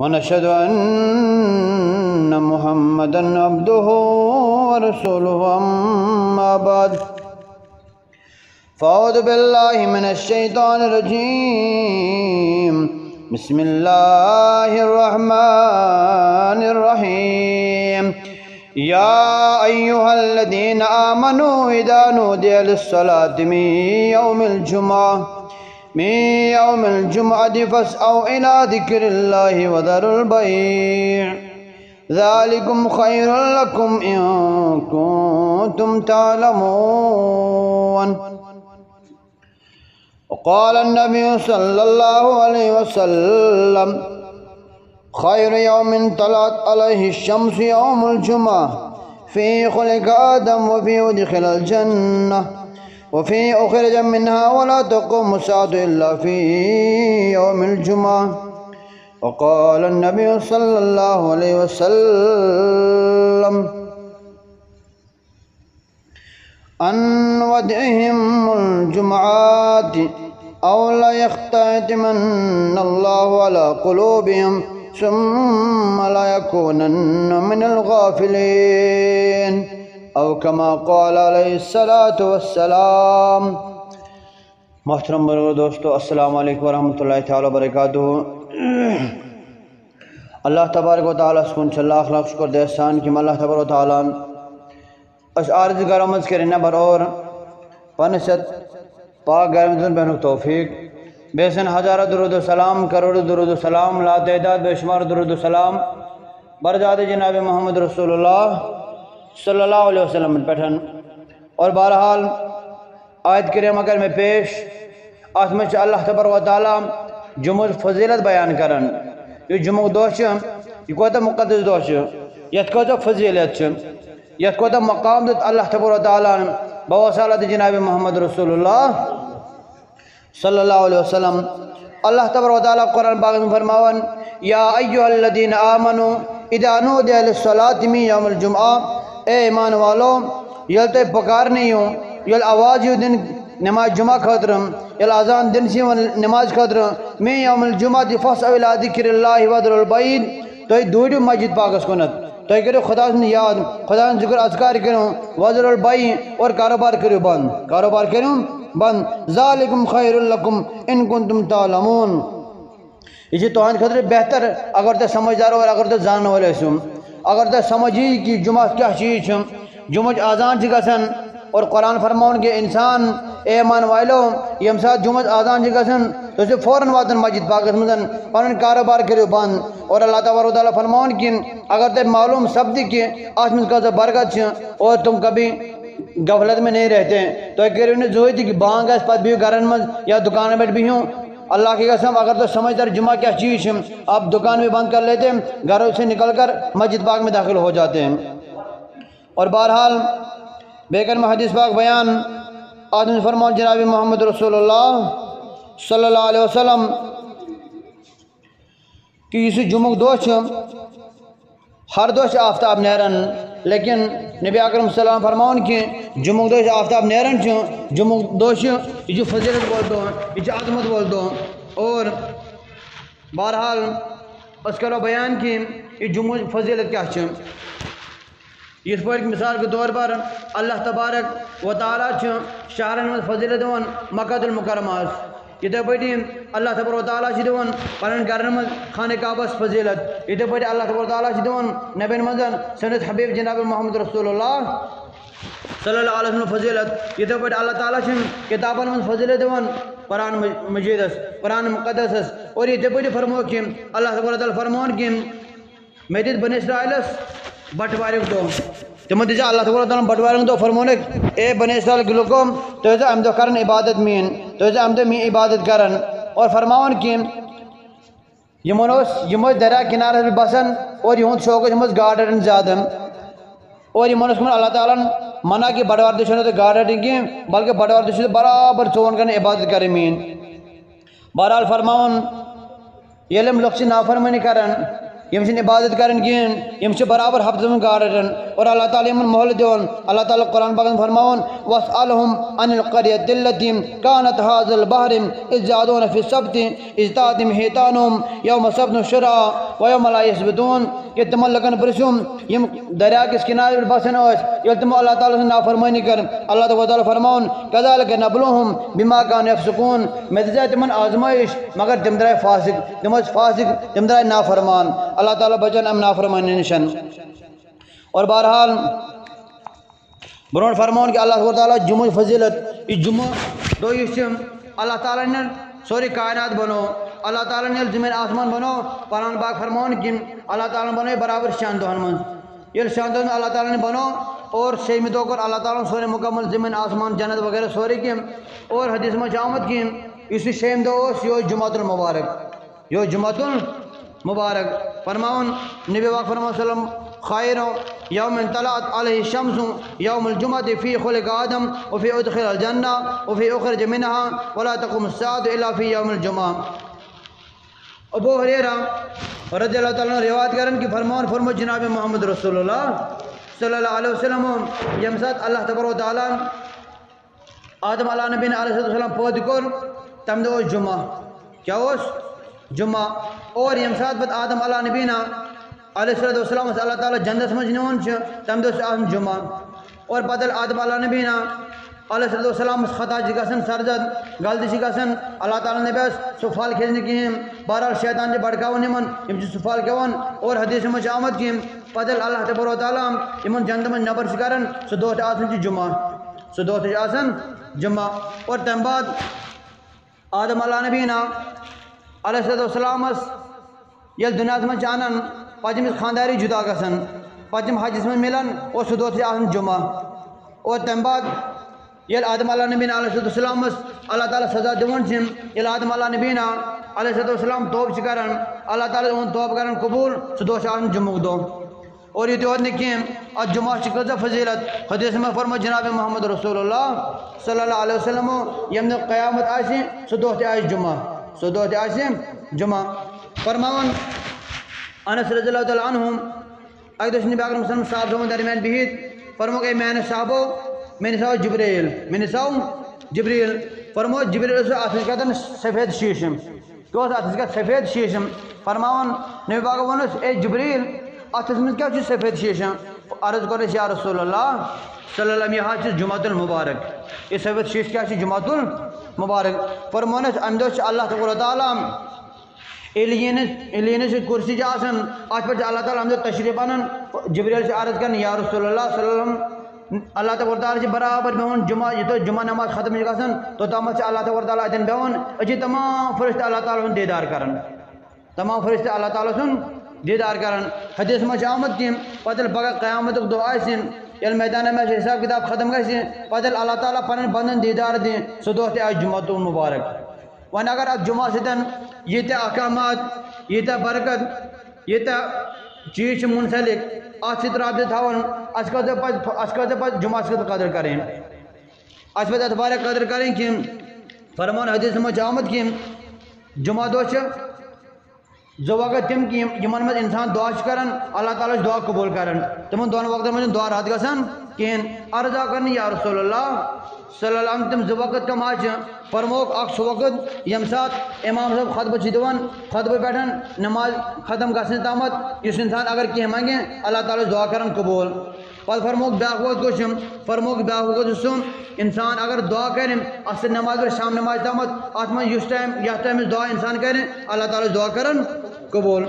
ونشهد أن محمدا عبده ورسوله أما بعد فأعوذ بالله من الشيطان الرجيم بسم الله الرحمن الرحيم يا أيها الذين آمنوا إذا نودي للصلاة من يوم الجمعة فاسعوا إلى ذكر الله وذروا البيع ذلكم خير لكم إن كنتم تعلمون. وقال النبي صلى الله عليه وسلم خير يوم طلعت عليه الشمس يوم الجمعة فيه خلق آدم وفيه أدخل الجنة وفيه أخرج منها ولا تقوم الساعة إلا في يوم الجمعة. وقال النبي صلى الله عليه وسلم أن ودعهم الجمعات أو لا يختتمن الله على قلوبهم ثم لا يكونن من الغافلين او كما قال علیہ الصلاۃ والسلام. محترم دوستو، السلام علیکم ورحمۃ اللہ تعالیٰ وبرکاتہ. اللہ تبارک و تعالیٰ سکون چھ اللہ اخلاق شکر دے احسان کہ اللہ تبارک و تعالیٰ اس عارض گرمز کرے نبر اور پنست پاک گرمزن بہنک توفیق بیسن ہزارہ درود و سلام کروڑ درود و سلام لا تعداد بے شمار درود و سلام برجاد جناب محمد رسول اللہ صلی اللہ علیہ وسلم پٹھن. اور بہرحال آیت کریم اگر میں پیش آت میں اللہ تبارک و تعالیٰ جمعہ فضیلت بیان کرن. یہ جمعہ دو یہ کوتا مقدس دو یت کوتا فضیلت یت کوتا مقام دیت اللہ تبارک و تعالیٰ بواسطہ جناب محمد رسول اللہ صلی اللہ علیہ وسلم. اللہ تبارک و تعالیٰ قرآن پاک میں فرماون یا ایھا الذین آمنوا اذا نودی للصلاۃ من یوم الجمعہ، اے ایمان والو یل تے پکار نہیں ہوں یل آواز یو دن نماز جمعہ خاطرم یل اذان دن سی نماز خاطر من یوم الجمعہ فاسعوا الی ذکر اللہ وذروا البیع، تو دوڑو مسجد پاکس کنت تو کرو خدا سے یاد خدا سے ذکر اذکار کرو وذروا البیع اور کاروبار کرو بند ذالکم خیر لکم ان کنتم تعلمون. یہ تہند خاطر بہتر اگر تو سمجھدار اور اگر تو زاننے والے سم اگر تو سمجھی کہ جمعہ کیا چیز جمعہ آزان گھن اور قرآن فرماؤن کہ انسان اے ایمان والو یم ساتھ جمعہ آزان گھن تو اسے فوراً واتن مسجد پاکس مزن پن کاروبار کرو بند. اور اللہ تبارک و تعالیٰ فرماؤن کہ اگر تو معلوم سپدی کہ آج من کا برکت اور تم کبھی غفلت میں نہیں رہتے تو کرو نے ضرورت کہ بانگ اس پتہ بھی گھرن مز یا دکان میں بھی ہوں. اللہ کی قسم اگر تو سمجھدار جمعہ کیا چیز آپ دکان میں بند کر لیتے ہیں گھروں سے نکل کر مسجد پاک میں داخل ہو جاتے ہیں. اور بہرحال بیکر میں حدیث پاک بیان آدم فرمان جناب محمد رسول اللہ صلی اللہ علیہ وسلم کہ اس جمعہ دوش ہر دوش آفتاب نیرن، لیکن نبی اکرم صلی اللہ علیہ وسلم فرماؤن کہ جمعہ دوش آفتاب نیرن جمعہ دوش یہ جو فضیلت بول دو یہ جو عظمت بول دو. اور بہرحال اس کرو بیان کہ یہ جمعہ فضیلت کیا اس پر مثال کے طور پر اللہ تبارک و تعالیٰ شہرن میں فضیلت دون مکہ المکرمہ یہ پہ اللہ تبارک و تعالیٰ دون پن گھرن من خانہ کعبہ فضیلت یہ پہ اللہ تبارک و تعالیٰ دون نبین مزن سنت حبیب جناب محمد رسول اللہ صلی اللہ علیہ وسلم فضیلت یہ پہ اللہ تعالیٰ کتابن من فضیلت دون قرآن مجید قرآن مقدس. اور یہ پہ فرمو کہ اللہ تبارک و تعالیٰ فرمون کہ میں دت بنی اسرائیلس بٹوارک دو تم دیا اللہ تبارک و تعالیٰ بٹوارک دو فرمونک اے بنی اسرائیل گلوکم تو ام دو کرن عبادت مین تو ام دو می عبادت کرن. اور فرماون کہ یمو دریا کنارے بسن اور یہود شوق گاڈن زیادہ اور یہ منس اللہ تعالیٰ منع کہ بڑوار دشن تو گاڑ رٹیں کی بلکہ بڑوار دشن برابر چون کرنے عبادت کریں مین. بہرحال فرماؤن یلم لوگ سے نافرمانی کرن یم چھن عبادت کرن کہین یم چھ برابر ہفتہ من گاڑ رٹن اور اللہ تعالیٰ یمن مہلت دون اللہ تعالیٰ قرآن پاک فرماون واسألهم عن القرية التي كانت هذا البحر إذ يعدون في السبت إذ تأتيهم حيتانهم يوم سبت شرعا ويوم لا يسبتون کہ تمن لگن پرسوم یم دریا کس کنارے پر بسن اس یل تم اللہ تعالیٰ سے نافرمانی کر اللہ تعالیٰ فرماون كذلك نبلوهم بما كانوا يفسقون میں دے تمن آزمائش مگر تم درائے فاسق تم درائے نافرمان اللہ تعالیٰ بچن ام نافرمانی نشن اور بہرحال برون فرماون کہ اللہ تعالیٰ جمعہ فضیلت یہ جمعہ دو اسم اللہ تعالیٰ نے سوری کائنات بنو اللہ تعالیٰ نے زمین آسمان بنو قرآن پاک فرماون کہ اللہ تعالیٰ نے بنو برابر شان دہن من یہ شان دہن اللہ تعالیٰ نے بنو اور شیمی دو کر اللہ تعالیٰ نے سوری مکمل زمین آسمان جنت وغیرہ سوری کی اور حدیث میں جامت کی اسی شیم دو یو جمعۃ المبارک یو جمعۃ المبارک فرماون نبی پاک فرماون وسلم خیر یوم طلعت علیہ الشمس یوم الجمعۃ فی خلق آدم وفی ادخل الجنہ وفی اخرج منها ولا تقوم الساعۃ الا فی یوم الجمعہ ابو ہریرہ رضی اللہ تعالیٰ عنہ روایت کرن کہ فرمو جناب محمد رسول اللہ صلی اللہ علیہ وسلم یم سات اللہ تبارک و تعالیٰ آدم علیہ نبی علیہ السلام پود کر تم دو جمعہ کیا اس جمعہ اور یم سات بد آدم علیہ نبی علیہ السلام اللہ تعالیٰ جنت مجنون تم دو آدم جمعہ اور بدل آدم علیہ نبی علیہ السلام خطا چی گسن سرزد غلطی چی گسن اللہ تعالیٰ نے بیس سفال کھیزنے کی بہرحال شیطان جی بڑکاون یمن یم چی سفال کون اور حدیث میں آمد کی بدل اللہ تبارک و تعالیٰ یمن جنت من نبر شکرن سو دوت آسن چی جمعہ سو دوت آسن جمعہ اور تم بعد آدم علیہ نبی علیہ السلام یل دنیا من چانن پتم خانداری جدا گسن پتم حجس من ملن اور سو دوت آسن جمعہ اور تم بعد یل آدم علیہ نبی علیہ السلام اللہ تعالیٰ سزا دون چم یل آدم علیہ نبی علیہ السلام توب چکرن اللہ تعالیٰ ان توب کرن قبول سو دوت آسن جمعہ دو اور یہ توت نکیم آج جمعہ شکل فضیلت حدیث میں فرما جناب محمد رسول اللہ صلی اللہ علیہ وسلم یم قیامت آسی سو دوت آس جمعہ سو دوت آس جمعہ فرماون انس رضی اللہ تعالیٰ عنہم ایک دوست نبی اکرم صلی اللہ علیہ وسلم صاحب دون درمیان بہت فرمو کہ میں نے صحابو میں نے ساو جبریل فرمو جبریل اسے آتش کہتا سفید شیشم تو اس آتش کہتا سفید شیشم فرماون نبی پاک ونس اے جبریل آتش میں کیا چیز سفید شیشم عرض کرنے یا رسول اللہ صلی اللہ علیہ وسلم یہ چیز جمعۃ المبارک یہ سفید شیش کیا چیز جمعۃ المبارک فرمونس اندوش اللہ تبارک و تعالیٰ ایلینس کرسی جا آسن آج پر اللہ تعالیٰ ہم تشریف آنن جبریل سے عرض کرنے یا رسول اللہ صلی اللہ علیہ وسلم اللہ تبارک و تعالیٰ سے برابر بیون جمعہ یہ تو جمعہ نماز ختم ہو گسن تو تامت سے اللہ تبارک و تعالیٰ دن بیون اچھی تمام فرشتے اللہ تعالیٰ سن دیدار کرن تمام فرشتے اللہ تعالیٰ سن دیدار کرن حدیث میں آمد کی پتل بگا قیامت دو آئسن یل میدان میں حساب کتاب ختم گئی پتل اللہ تعالیٰ پنن بندن دیدار دیں سو دوست آج جمعۃ المبارک وان اگر اب جمعہ ستن یہ تا احکامات یہ تا برکت یہ تا چیز منسلک آج ست رابطہ تھاون اسکت پس جمعہ سکت قدر کریں اسکت اتبار قدر کریں کہ فرمان حدیث میں آمد کی جمعہ دوش جو وقت تم کی یمن میں انسان دعا کرن اللہ تعالیٰ دعا قبول کرن تمن دون وقت میں دعا رات گسن کین عرضا کرن یا رسول اللہ صلی اللہ علیہ وسلم تم وقت کم آج فرموک اک سو وقت یم ساتھ امام صاحب خطبہ چیدوان خطبہ بیٹھن نماز ختم گسن تامت اس انسان اگر کی مانگیں اللہ تعالیٰ دعا کرن قبول پس فرموک بیاق وقت کوشم فرموک بیاق وقت جسم انسان اگر دعا کریں اصل نماز اور شام نماز تامت آتما یس ٹائم یا ٹائم دعا انسان کریں اللہ تعالیٰ دعا کرن قبول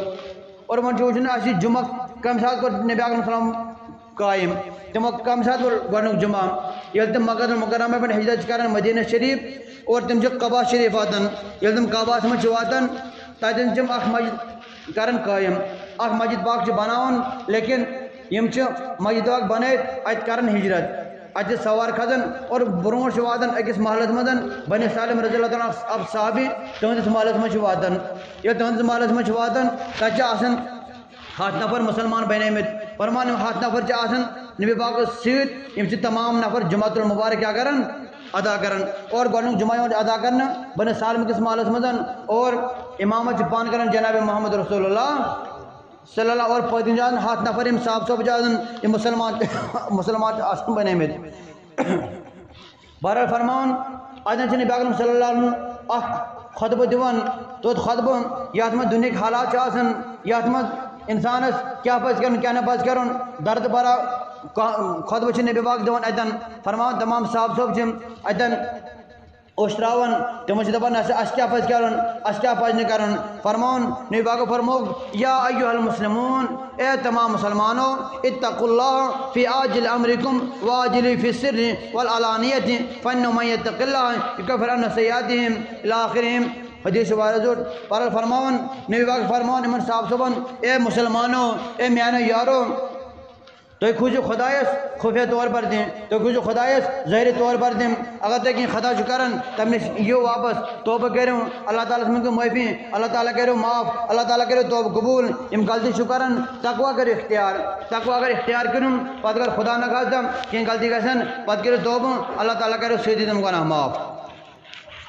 اور من چوچن اسی جمعہ کم ساتھ کو نبی اکرم صلی اللہ علیہ وسلم قائم تم کم ساتھ گۄڈنیُک جمعہ ییٚلہِ تم مکہ المکرمہ پٮ۪ٹھ ہجرت کرن مدینہ شریف اور تم چھِ قبا شریف واتان ییٚلہِ تم قباہس منٛز چھِ واتان تتٮ۪ن چھِ اکھ مسجد کران قائم اکھ مسجد پاک چھِ بناوان لیکن یم چھِ مسجد پاک بنٲیِتھ اتہِ کران ہجرت اتہِ سوار کھسان اور برونٛٹھ چھِ واتان أکِس محلس منٛز بنی سالم رضی اللہ تعالیٰ اب صحابی تہنٛدِس محلس منٛز چھِ واتان ییٚلہِ تہنٛدِس محلس منٛز چھِ واتان تتہِ چھِ آسان 7 نفر مسلمان بنیمت فرمان 7 نفر آسان نبی پاک ست یم تمام نفر جمعۃ المبارک کیا کرن ادا کرن اور گۄڈنیُک جمعہ ادا کرنا بنی سالم کس محلس مزن اور امامت پان کرن جناب محمد رسول اللہ صلی اللہ اور پتن جان ہاتھ نفر صاحب صوب جان یہ مسلمان آسن بنے مت بہرحال فرمان ادن سے نبی اکرم صلی اللہ علیہ وسلم اخ خطبہ دیوان توت خطبہ یات میں دنیا حالات آسن یات میں انسانس کیا پز کرن کیا نہ پز کرن درد برا خطبہ چھ نبی پاک دیوان اتن فرمان تمام صاحب صوب چھ اتن اوشتراون تم دپان اس کیا پز کرن اس کیا پز نہ کرن فرمان نبی پاک فرمو یا ایھا المسلمون اے تمام مسلمانوں اتقوا اللہ فی عاجل امرکم واجل فی السر والعلانیۃ فانه من یتق اللہ یکفر عنہ سیئاتہم الی آخرہم حدیث وارد پر فرمان نبی پاک فرمان من صاحب صبن اے مسلمانوں اے میانو یارو تو کھوجو خدایس خفیہ طور پر دیں تو کھوجو خدایس ظاہری طور پر دیں اگر تک خطا چکرن تم نے یہ واپس توبہ کروں اللہ تعالیٰ سے معافی اللہ تعالیٰ کرو معاف اللہ تعالیٰ کرو توبہ قبول ام غلطی شکرن تقوی کر اختیار کروں پتہ اگر خدا نہ خواستہ کہیں غلطی گژھن پتہ کرو توبہ اللہ تعالیٰ کرو سیدھی تم گناہ معاف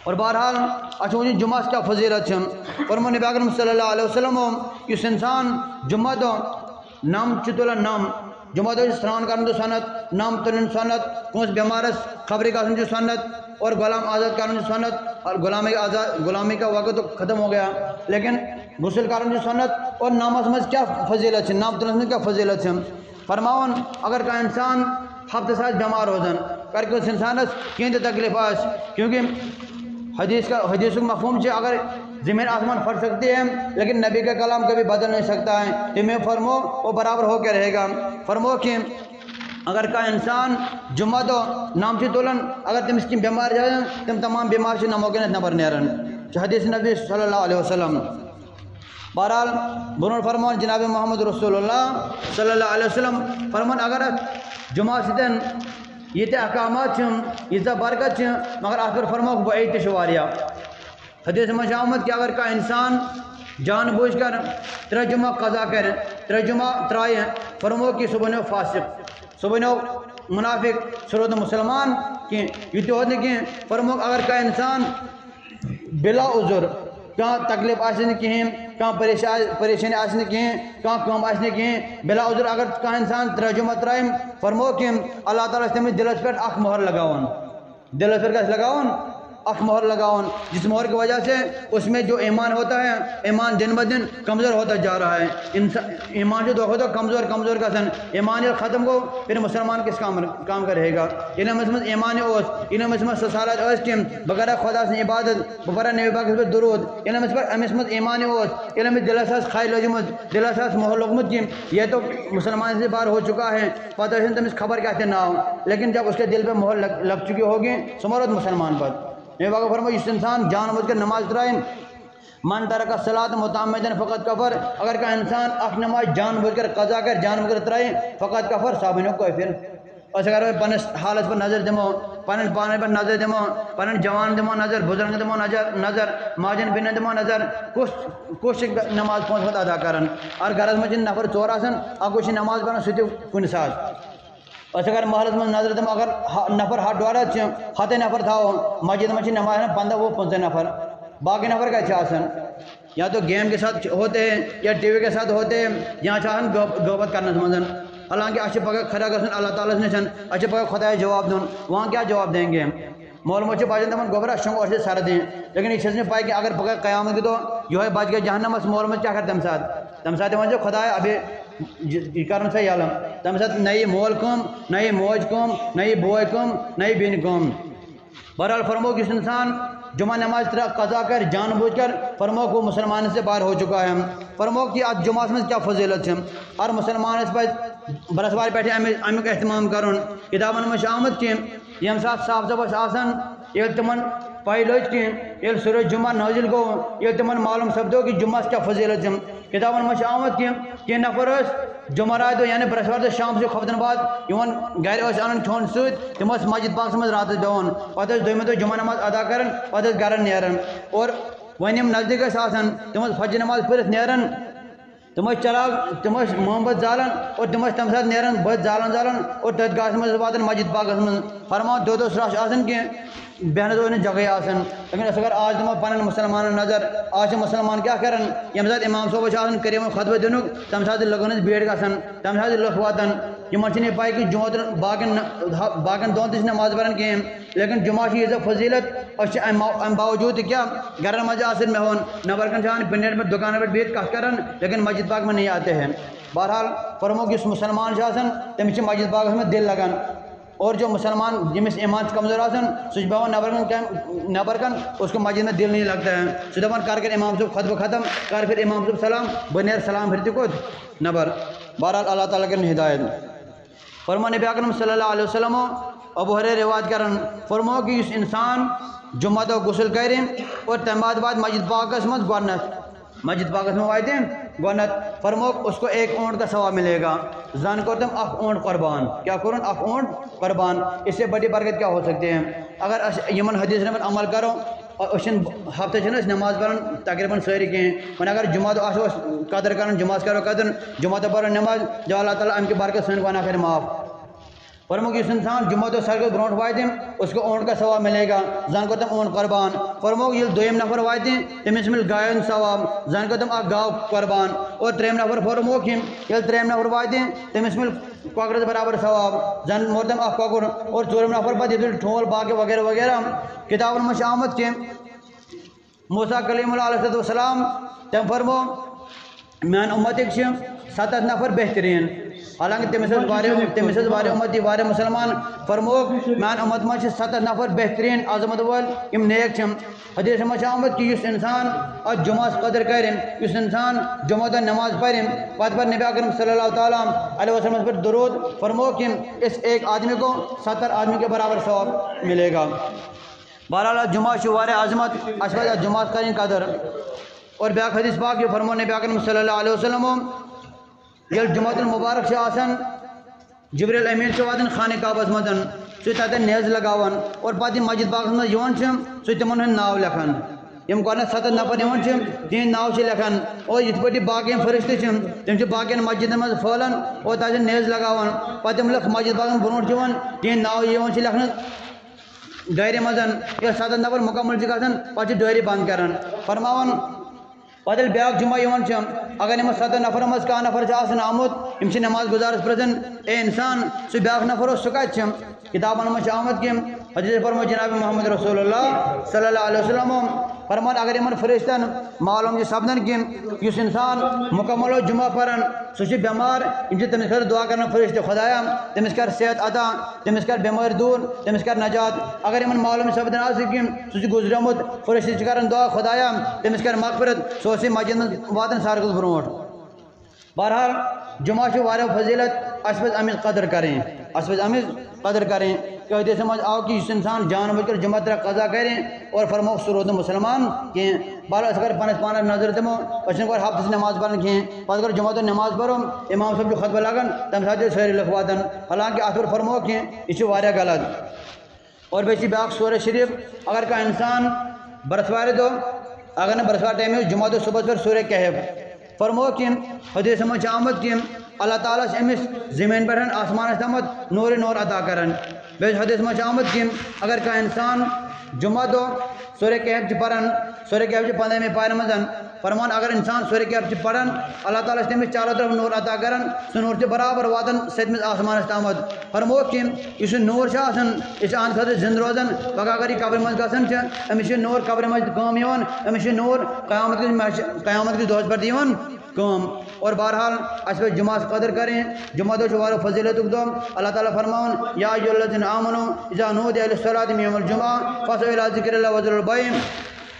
اور بہرحال اچھا جمعہ کیا فضیلت فرمو نبی اکرم صلی اللہ علیہ وسلم اس انسان جمعہ دو نام چتولا نام جمعہ دو سران کرن جو سنت نام تلن سنت کونس بیمارس خبری کا جو سنت اور غلام آزاد کرن جو سنت اور غلامی کا وقت تو ختم ہو گیا لیکن غسل کرن جو سنت اور نامس میں کیا فضیلت ہے نام تلن میں کیا فضیلت ہے فرماون اگر کا انسان ہفتہ ساتھ بیمار ہو جن کر کے اس انسانس کہیں تکلیف آس کیونکہ حدیث کا مفہوم سے اگر زمین آسمان پھٹ سکتی ہے لیکن نبی کا کلام کبھی بدل نہیں سکتا ہے تمہیں فرمو وہ برابر ہو کے رہے گا فرمو کہ اگر کا انسان جمعہ دو نام سے تولن اگر تم اس کی بیمار جائیں تم تمام بیمار سے نموگنت نبر نیرن حدیث نبی صلی اللہ علیہ وسلم بہرحال برون فرمان جناب محمد رسول اللہ صلی اللہ علیہ وسلم فرمان اگر جمعہ ستن یہ احکامات یہ برکت مگر آخر فرمو بہت شواریہ حدیث میں آمد کہ اگر کا انسان جان بوجھ کر ترجمہ قضا کریں ترجمہ ترائیں فرمو کی صبح فاسق صبح منافق سرود مسلمان کی یہ ہونے کی فرمو اگر کا انسان بلا عذر کہاں تکلیف آسنے کہیں کہاں پریشانی آسنے کہیں کہاں کام آسنے کہیں بلا عذر اگر کا انسان ترجمہ ترائیں فرمو کہ اللہ تعالیٰ سے دلس پر اخ مہر لگاؤن دلس پر کیسے لگاؤن اخ مہر لگاؤن جس مہر کی وجہ سے اس میں جو ایمان ہوتا ہے ایمان دن بدن کمزور ہوتا جا رہا ہے ایمان جو دو ہوتا کمزور کا سن ایمان ختم ہو پھر مسلمان کس کام کا رہے گا انہیں مسمت ایمان اوس انہیں مسمت سسالت اوس کی بغیر خدا سے عبادت بغیر نبی پاک پر درود انہیں مسمت ایمان اوس انہیں میں دل اساس خائل لجمت دل اساس مہر لگمت کی یہ تو مسلمان سے بار ہو چکا ہے پتہ ہے تم اس خبر کہتے نہ ہو لیکن جب اس کے دل پہ مہر لگ چکی ہوگی سمرت مسلمان پر یہ واقع فرمایا اس انسان جان بوجھ کر نماز ترائیں من ترک الصلاۃ متعمدا فقط کفر اگر کا انسان اخ نماز جان بوجھ کر قضا کر جان بوجھ کر ترائیں فقط کفر صابنوں کو پھر اس اگر پنس حالت پر نظر دمو پنن پانے پر نظر دمو پنن جوان دمو نظر بزرگ دمو نظر ماجن بن دمو نظر کچھ نماز پانچ وقت ادا کرن اور گھرس میں نفر ژور آسن اگوش نماز پڑھن سہ کن ساتھ اس اگر محلس میں نظر دم اگر نفر ہاتھ ڈوڑت ہتھ نفر تھاؤ مسجد میں نماز 15 وہ 15 نفر باقی نفر کا آسن یا تو گیم کے ساتھ ہوتے ہیں یا ٹی وی کے ساتھ ہوتے ہیں یا چاہن غیبت کرنے منزن حالانکہ اچھے پگہ کھڑا گھن اللہ تعالیٰ نے اچھے پگہ خدا جواب دن وہاں کیا جواب دیں گے مول موچے باجن تمن گوبرا شنگ اور سے سر دیں لیکن اس نے پائی کہ اگر پگہ قیامت کی تو یہ بچ گیا جہنم اس مول میں کیا کر تم ساتھ جو خدا ہے ابھی کرن سے عالم تم ساتھ نئی مول کم نئی موج کم نئی بوئے کم نئی بین کم بہرحال فرمو کہ اس انسان جمعہ نماز قضا کر جان بوجھ کر فرمو کو مسلمان سے باہر ہو چکا ہے فرمو کہ آج جمعہ میں کیا فضیلت ہے اور مسلمان اس پر برسوار بیٹھے امیک اہتمام کرن کتابن میں آمد کی یم ساتھ صاف صبح آسان یہ تمن پائی لوچ کی یہ سورج جمعہ نازل گو یہ تمن معلوم سپدو کہ جمعہ کیا فضیلت ہے کتابن میں آمد کی نفر جمعہ رات یعنی برسوار تو شام سے خفتن بعد یون گھر ان کھون ست تم مسجد پاک مز رات دون پتہ دویمہ دہ جمعہ نماز ادا کرن پتہ گھر نیرن اور ون نزدیک آسان تم فجر نماز پڑھت نیرن تم چلاو تم محمد زالن اور تم تم ساتھ نیرن بت زالن اور تت گاہ مز واتن مسجد پاک من فرما دو راش آسان کی بہن دون جگہ آسن لیکن اس اگر آج دمو پنن مسلمان نظر آج مسلمان کیا کرن یم سات امام صوب آسن کریم خطبہ دنک تم سات لگن بیٹ گسن تم سات لکھ واتن یمن چھنہ پائی کہ جمعہ باقین دون تہ نماز پران کہین لیکن جمعہ یہ فضیلت اس ام باوجود کیا گھر مز آسن میں ہون نبر کن جان پنڈ میں دکان پر بیت کت کرن لیکن مسجد پاک میں نہیں آتے ہیں بہرحال فرمو کہ اس مسلمان تمس مسجد پاک میں دل لگان اور جو مسلمان جمس ایمان کمزور آسن سہ بہان نبر کن اس کو مسجد میں دل نہیں لگتا ہے سہ دپان کر امام صاحب خطبہ ختم کر پھر امام صاحب سلام بہ نیر سلام پھر کت نبر بہرحال اللہ تعالیٰ کرن ہدایت فرمو نبی اکرم صلی اللہ علیہ وسلم ابو ہریرہ روایت کرن فرمو کہ اس انسان جمعہ دہ غسل کر اور تمہ بعد مسجد پاکس مز گۄڈنیتھ مسجد پاکس میں واتہ گۄڈنیتھ فرمو اس کو ایک اونٹ کا ثواب ملے گا زن کور تم اخ اونٹ قربان کیا کرن اخ اونٹ قربان اس سے بڑی برکت کیا ہو سکتے ہیں اگر یمن حدیث پر عمل کرو ہفتہ چھ نماز پڑھان تقریباً ساری کہیں وۄنۍ اگر جمعہ دہ آسو قدر کران جمعہ کرو قدر جمعہ دہ پڑھو نماز جو اللہ تعالیٰ امہ کی برکت سن گناہ کرے معاف فرمو کہ اس انسان جمعہ دہ سر برونٹ واتہ اس کو اونٹ کا ثواب ملے گا زن کو تم اونٹ قربان فرمو کہ دویم نفر واتہ تمس مل گائے ہند ثواب زن کو تم اخ گاو قربان اور تریم نفر فرمو کہ تریم نفر واتہ تمس مل کۄکرس برابر ثواب زن مور تم اخ کۄکر اور ژوٗرِم نفر پتہ یہ ٹھول باقی وغیرہ وغیرہ کتابن مجھ آمد کہ موسیٰ کلیم اللہ علیہ السلام تم فرمو میان امتک 7 نفر بہترین حالانکہ تمس امتی وارہ مسلمان فرموک میان امت مجھ 7 نفر بہترین عظمت وول یم نیک حدیث مجھ آمد کہ اس انسان ات جمعہ قدر کرن اس انسان جمعہ دہ نماز پڑھن پتہ پر نبی اکرم صلی اللہ تعالیٰ علیہ وسلم پر درود فرمو کہ اس ایک آدمی کو 70 آدمی کے برابر ثواب ملے گا بہرحال جمعہ وارہ عظمت اس پہ جمعہ کریں قدر اور بیاکھ حدیث پاک یہ فرمو نبی اکرم صلی اللہ علیہ وسلم یل جمعہ المبارک آسان جبریل امین واتان خانہ کعبس مزن سہ تتن نیز لگاوان اور پتہ مسجد پاکس مز سہ تمن ہند ناو لکھان یم گۄڈنیتھ 7 نفر تہند ناو لکھان اور یتھ پٲٹھۍ باقین فرشتہ تم باقین مسجدن مز پھہلان اور تتن نیز لگاوان پتہ تم لکھ مسجد پاکس برونٹ تہند ناو لکھنہٕ ڈائری مزن یہ 7 نفر مکمل گھان پتہ ڈائری بند کران فرماوان پتہ بیاکھ جمعہ اگر یم 7 نفر مز کانٛہہ نفر آسان آمت یم نماز گزارس پرزن اے انسان سہ بیاکھ نفر سہ کتہ کتابن مجھ آمد کہ حدیث فرمو جناب محمد رسول اللہ صلی اللہ علیہ وسلم فرمان اگر یمن فرشتن معلوم یہ سپدن کہ اس انسان مکمل ہو جمعہ پران سہ بیمار یم تمس خاطر دعا کرنا فرشتہ خدایا تمس کر صحت عطا تمس کر بیمار دور تمس کر نجات اگر یمن معلوم سپدن آس کہ سہ گزریومت فرشتہ کران دعا خدایا تمس کر مغفرت سہ مسجد من واتن سارے برونٹ بہرحال جمعہ وارہ فضیلت اس پہ امچ قدر کریں اس پہ امچ قدر کریں کہ حدیث مجھ آو کہ اس انسان جان بوجھ کر جمعہ قضا کریں اور فرمو سہ روز مسلمان کہیں بہرحال اس اگر پنس پانس نظر دمو اس ہفتہ نماز پڑھن کہیں پتہ اگر جمعہ نماز پڑھو امام صاحب جو خطبہ لگان تمہ سات ساری لکھ واتن حالانکہ ات پر فرمو کہ یہ واریاہ غلط اور بیٚیہِ بیاکھ سورہ شریف اگر کا انسان برسوار دو اگر نہ برسوار ٹائم جمعہ دہ صبح پر سورہ کہف فرمو کہ حدیث مجھ آمد کہ اللہ تعالیٰ امس زمین پر آسمان تامت نور نور عطا کران بیٚیہِ حدیث مجھ آمد کہ اگر کا انسان جمعہ دہ سورہ کہف پران سورہ کہف 15 پارہ مزن فرمان اگر انسان سورہ کہف پران اللہ تعالیٰ تمس چاروں طرف نور عطا کران سہ نور برابر واتان 7 آسمان تامت فرمو کہ یہ نور آسان یہ اہد خاطر زند روزان پگہ اگر یہ قبر مز گھان امس نور قبر مز کام امس نور قیامت کس دہس پر کام اور بہرحال اس پہ جمعہ قدر کریں جمعہ دہ وارہ فضیلت دہ اللہ تعالیٰ فرمان یا ایھا الذین آمنوا اذا نودی للصلاۃ من یوم الجمعہ فاسعوا الی ذکر اللہ وذروا البیع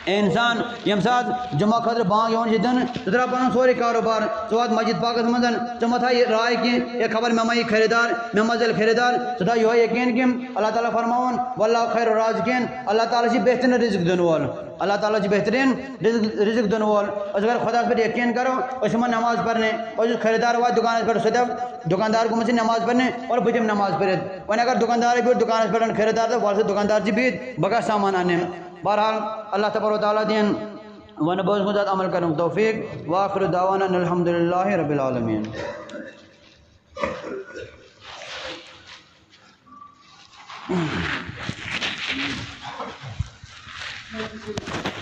اے انسان یم سات جمعہ خاطر بانگ دن ژٕ ترٛاو پنُن سورُے کاروبار ژٕ وات مسجد پاکس منٛز ژٕ مہ تھاو یہِ راے کینٛہہ یہ خبر مےٚ ما یی خریدار مےٚ ما زَلہِ خریدار ژٕ تھاو یِہوے یقیٖن کہ اللہ تعالیٰ فرماوان واللہ خیر الرازقین اللہ تعالیٰ چھِ بہترین رزق دِنہٕ وول اللہ تعالیٰ چھِ بہترین رزق دِنہٕ وول أسۍ اگر خۄداس پٮ۪ٹھ یقیٖن کرو أسۍ یِمو نماز پرنہِ أسۍ خریدار واتہِ دُکانس پٮ۪ٹھ سُہ دَپہِ دُکاندار گوٚمُت چھِ نماز پرنہِ اور بہٕ دِمہٕ نماز پٔرِتھ وۄنۍ اگر دُکاندارے بیوٗٹھ دُکانس پٮ۪ٹھ خریدار دَپہِ وَلہٕ سا دُکاندار چھِ بِہِتھ بہٕ گژھٕ سامان اَننہِ بہرحال اللہ تبارک و تعالیٰ دِیِن ون بوز مدد عمل کروں توفیق واخر دعوانا الحمدللہ رب العالمین ہے